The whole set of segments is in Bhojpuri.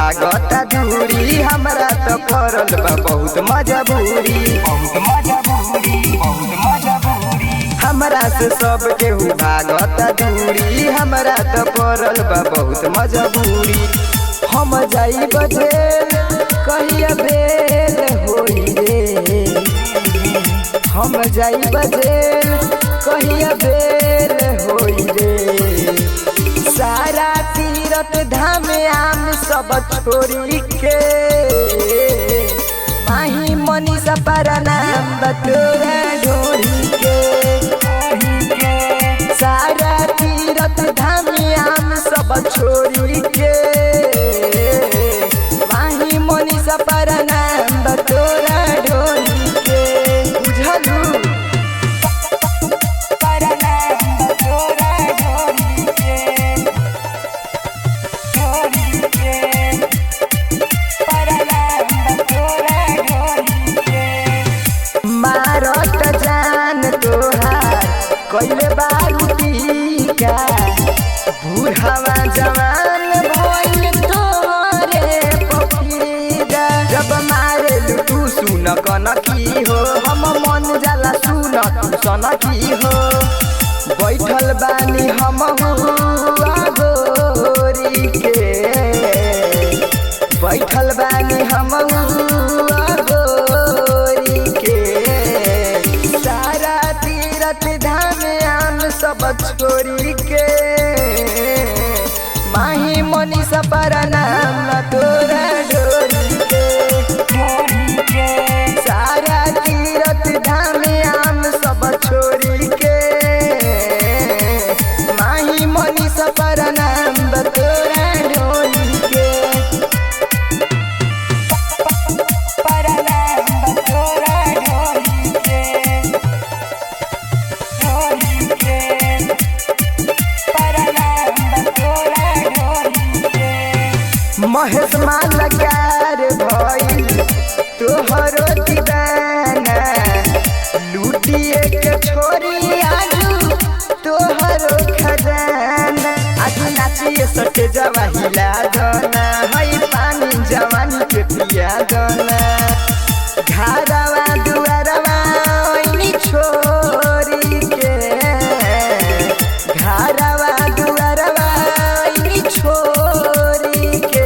भागता दूरी हमरा तो पड़ल बा बहुत मजबूरी हमरा से सब केहू भागता दूरी हमरा तो पड़ल बा बहुत मजबूरी। हम जाई बजेल कहिया बेल होई रे हम जाई बजेल कहिया बेल होई रे सारा तीरथ धाम आम सब छोड़ी के माही मनीषा पर नाम बतोरा ढोरी के सारा तीरथ धाम आम सब छोड़ी के माही मनीषा पर नाम बतोरा ढोरी के बुझलू मारत जान तोहार कइले बारू टीका बूढ़ावा जवान भइल तोरे पपीदा जब मारेलु तू सुन कनकी हो हम मन जाला सुन तू सनकी हो बैठल बानी हम गोरी के बैठल बानी हम गोरी के सारा तीरथ धाम आम सब छोड़ी के माही मनीषा पर नाम तोरा ढोरी के सारा तीरथ धाम आम सब छोड़ी के माही मनीषा पर नाम तोरा ढोरी के महेश मालकार भइल तोहरो दीवाना लूटिए के छोरी आजू तोहरो खजाना आजू नाचिए सटे जवा हिला दना हई पानी जवानी के पिया दना घरवा दुआरवा ओइनी छोरी के घरवा दुआरवा ओइनी छोरी के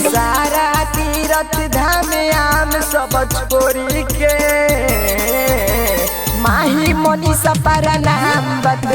सारा तीरथ धाम आम सब छोड़ी के माही मनीषा पर नाम बता